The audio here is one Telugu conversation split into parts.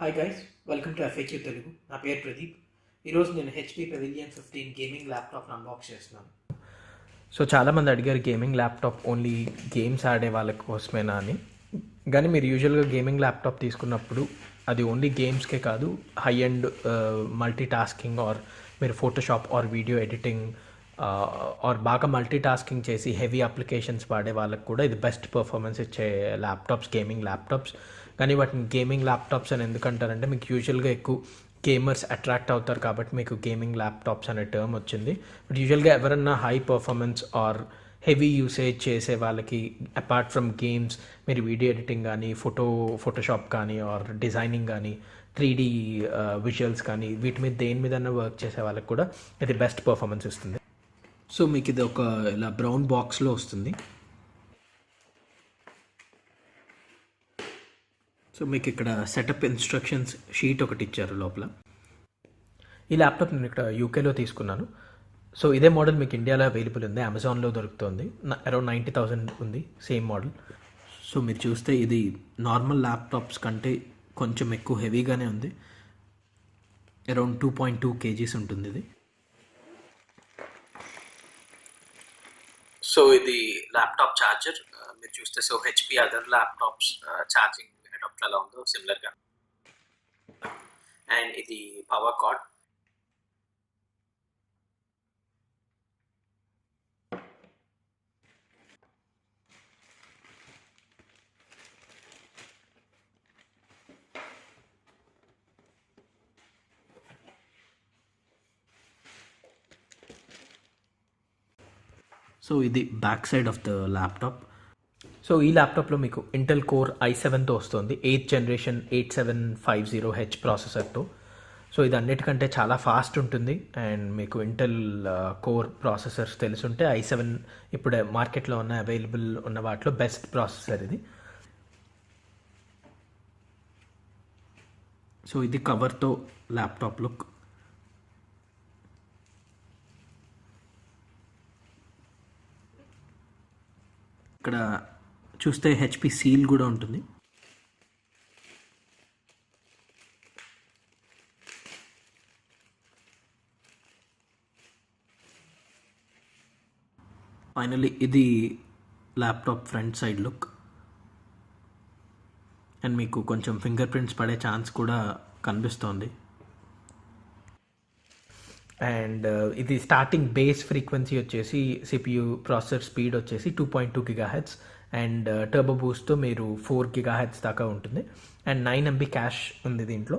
Hi guys, welcome to FAQ Telugu. నా పేరు ప్రదీప్. ఈరోజు నేను హెచ్పీ పెవిలియన్ 15 గేమింగ్ ల్యాప్టాప్ని అన్బాక్స్ చేస్తున్నాను. సో చాలామంది అడిగారు గేమింగ్ ల్యాప్టాప్ ఓన్లీ గేమ్స్ ఆడే వాళ్ళ కోసమేనా అని. కానీ మీరు యూజువల్గా గేమింగ్ ల్యాప్టాప్ తీసుకున్నప్పుడు అది ఓన్లీ గేమ్స్కే కాదు, high and multitasking or మీరు Photoshop or video editing or బాగా మల్టీ టాస్కింగ్ చేసి హెవీ అప్లికేషన్స్ వాడే వాళ్ళకి కూడా ఇది బెస్ట్ పర్ఫార్మెన్స్ ఇచ్చే ల్యాప్టాప్స్, గేమింగ్ ల్యాప్టాప్స్. కానీ వాటిని గేమింగ్ ల్యాప్టాప్స్ అని ఎందుకంటారంటే మీకు యూజువల్గా ఎక్కువ గేమర్స్ అట్రాక్ట్ అవుతారు కాబట్టి మీకు గేమింగ్ ల్యాప్టాప్స్ అనే టర్మ్ వచ్చింది. బట్ యూజువల్గా ఎవరన్నా high performance or heavy usage చేసే వాళ్ళకి అపార్ట్ ఫ్రమ్ గేమ్స్ మీరు వీడియో ఎడిటింగ్ కానీ ఫోటోషాప్ కానీ ఆర్ డిజైనింగ్ కానీ 3D విజువల్స్ కానీ వీటి మీద దేని మీద వర్క్ చేసే వాళ్ళకి కూడా ఇది బెస్ట్ పర్ఫార్మెన్స్ ఇస్తుంది. సో మీకు ఇది ఒక ఇలా బ్రౌన్ బాక్స్లో వస్తుంది. సో మీకు ఇక్కడ సెటప్ ఇన్స్ట్రక్షన్స్ షీట్ ఒకటి ఇచ్చారు లోపల. ఈ ల్యాప్టాప్ నేను ఇక్కడ యూకేలో తీసుకున్నాను. సో ఇదే మోడల్ మీకు ఇండియాలో అవైలబుల్ ఉంది, అమెజాన్లో దొరుకుతుంది. అరౌండ్ 90,000 ఉంది సేమ్ మోడల్. సో మీరు చూస్తే ఇది నార్మల్ ల్యాప్టాప్స్ కంటే కొంచెం ఎక్కువ హెవీగానే ఉంది. అరౌండ్ 2.2 kgs ఉంటుంది ఇది. సో ఇది ల్యాప్టాప్ ఛార్జర్. మీరు చూస్తే so HP other laptops charging adapter ఎలా ఉందో సిమిలర్గా. అండ్ ఇది పవర్ కార్డ్. సో ఇది back side of the laptop. So ఈ ల్యాప్టాప్లో మీకు ఇంటెల్ కోర్ i7తో వస్తుంది, 8th జనరేషన్ 8750H ప్రాసెసర్తో. సో ఇది అన్నిటికంటే చాలా ఫాస్ట్ ఉంటుంది. అండ్ మీకు ఇంటెల్ కోర్ ప్రాసెసర్స్ తెలుసుంటే i7 ఇప్పుడు మార్కెట్లో ఉన్న అవైలబుల్ ఉన్న వాటిలో బెస్ట్ ప్రాసెసర్ ఇది. సో ఇది కవర్తో ల్యాప్టాప్ లుక్. ఇక్కడ చూస్తే హెచ్పి సీల్ కూడా ఉంటుంది. ఫైనల్లీ ఇది laptop front side look. And మీకు కొంచెం ఫింగర్ ప్రింట్స్ పడే ఛాన్స్ కూడా కనిపిస్తోంది. అండ్ ఇది స్టార్టింగ్ బేస్ ఫ్రీక్వెన్సీ వచ్చేసి సిపియు ప్రాసెసర్ స్పీడ్ వచ్చేసి 2.2 GHz అండ్ టర్బో బూస్ట్తో మీరు 4 GHz దాకా ఉంటుంది. అండ్ 9 MB క్యాష్ ఉంది దీంట్లో.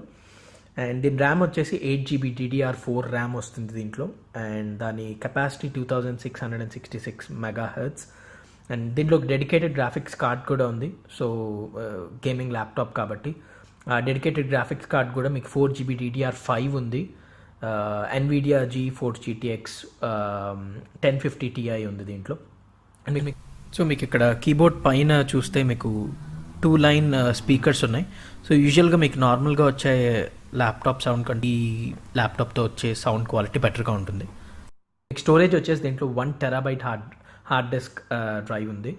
అండ్ దీని ర్యామ్ వచ్చేసి 8 GB DDR4 ర్యామ్ వస్తుంది దీంట్లో. అండ్ దాని కెపాసిటీ 2666 MHz. అండ్ దీంట్లో డెడికేటెడ్ గ్రాఫిక్స్ కార్డ్ కూడా ఉంది. సో గేమింగ్ ల్యాప్టాప్ కాబట్టి డెడికేటెడ్ గ్రాఫిక్స్ కార్డ్ కూడా మీకు 4 GB DDR5 ఉంది. NVIDIA GeForce GTX 1050 Ti ఉంది దీంట్లో. అండ్ మీకు ఇక్కడ కీబోర్డ్ పైన చూస్తే మీకు 2 లైన్ స్పీకర్స్ ఉన్నాయి. సో యూజువల్గా మీకు నార్మల్గా వచ్చే ల్యాప్టాప్ సౌండ్ కంటే ఈ ల్యాప్టాప్తో వచ్చే సౌండ్ క్వాలిటీ బెటర్గా ఉంటుంది. స్టోరేజ్ వచ్చేసి దీంట్లో 1 TB హార్డ్ డిస్క్ డ్రైవ్ ఉంది.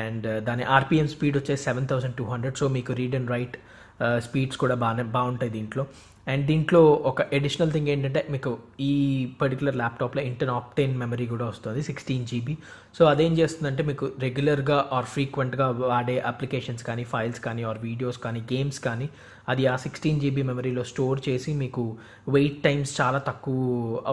అండ్ దాని RPM స్పీడ్ వచ్చేసి 7200. సో మీకు రీడ్ అండ్ రైట్ స్పీడ్స్ కూడా బాగుంటాయి దీంట్లో. అండ్ దీంట్లో ఒక అడిషనల్ థింగ్ ఏంటంటే మీకు ఈ పర్టికులర్ ల్యాప్టాప్లో ఇంటర్ ఆప్టేన్ మెమరీ కూడా వస్తుంది 16 GB. సో అదేం చేస్తుందంటే మీకు రెగ్యులర్గా ఆర్ ఫ్రీక్వెంట్గా వాడే అప్లికేషన్స్ కానీ ఫైల్స్ కానీ ఆర్ వీడియోస్ కానీ గేమ్స్ కానీ అది ఆ 16 GB మెమరీలో స్టోర్ చేసి మీకు వెయిట్ టైమ్స్ చాలా తక్కువ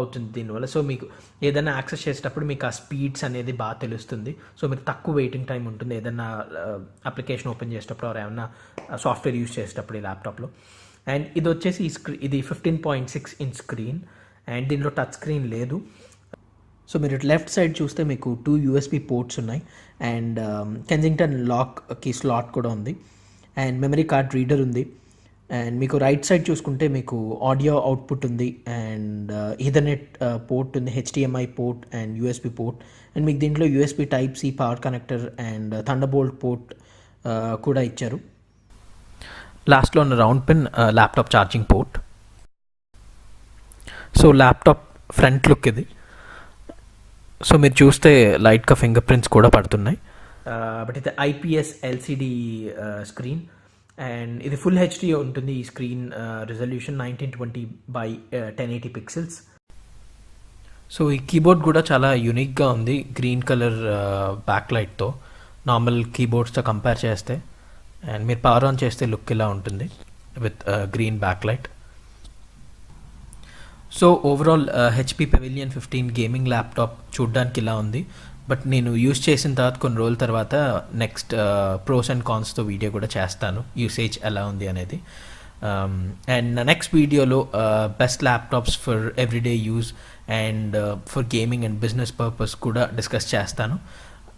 అవుతుంది దీనివల్ల. సో మీకు ఏదైనా యాక్సెస్ చేసేటప్పుడు మీకు ఆ స్పీడ్స్ అనేది బాగా తెలుస్తుంది. సో మీకు తక్కువ వెయిటింగ్ టైం ఉంటుంది ఏదైనా అప్లికేషన్ ఓపెన్ చేసేటప్పుడు ఆర్ ఏమన్నా సాఫ్ట్వేర్ యూజ్ చేసేటప్పుడు ఈ ల్యాప్టాప్లో. అండ్ ఇది వచ్చేసి ఇది 15.6 inch స్క్రీన్. అండ్ దీనిలో టచ్ స్క్రీన్ లేదు. సో మీరు లెఫ్ట్ సైడ్ చూస్తే మీకు 2 USB పోర్ట్స్ ఉన్నాయి. అండ్ కెన్జింగ్టన్ లాక్కి స్లాట్ కూడా ఉంది. అండ్ మెమరీ కార్డ్ రీడర్ ఉంది. అండ్ మీకు రైట్ సైడ్ చూసుకుంటే మీకు ఆడియో అవుట్పుట్ ఉంది. అండ్ ఈథర్నెట్ పోర్ట్ ఉంది, HDMI port and USB port. And మీకు దీంట్లో USB Type-C power connector and thunderbolt port కూడా ఇచ్చారు. లాస్ట్లో ఉన్న round pin laptop charging port. So laptop front look ఇది. సో మీరు చూస్తే లైట్గా ఫింగర్ ప్రింట్స్ కూడా పడుతున్నాయి. బట్ ఇది IPS LCD స్క్రీన్. అండ్ ఇది ఫుల్ హెచ్డి ఉంటుంది. ఈ screen resolution 1920 by 1080 pixels. So ఈ కీబోర్డ్ కూడా చాలా యూనిక్గా ఉంది, గ్రీన్ కలర్ బ్యాక్ లైట్తో నార్మల్ కీబోర్డ్స్తో కంపేర్ చేస్తే. అండ్ మీరు పవర్ ఆన్ చేస్తే లుక్ ఇలా ఉంటుంది with green back light. So overall HP Pavilion 15 gaming laptop చూడ్డానికి ఇలా ఉంది. బట్ నేను యూస్ చేసిన తర్వాత కొన్ని రోజుల తర్వాత నెక్స్ట్ ప్రోస్ అండ్ కాన్స్తో వీడియో కూడా చేస్తాను, యూసేజ్ ఎలా ఉంది అనేది. అండ్ నెక్స్ట్ వీడియోలో best laptops for everyday use and for gaming and business purpose కూడా డిస్కస్ చేస్తాను.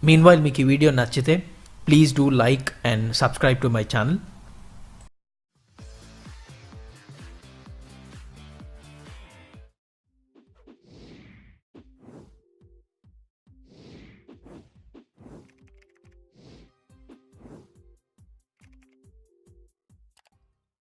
మీన్వైల్ మీకు ఈ వీడియో నచ్చితే please do like and subscribe to my channel.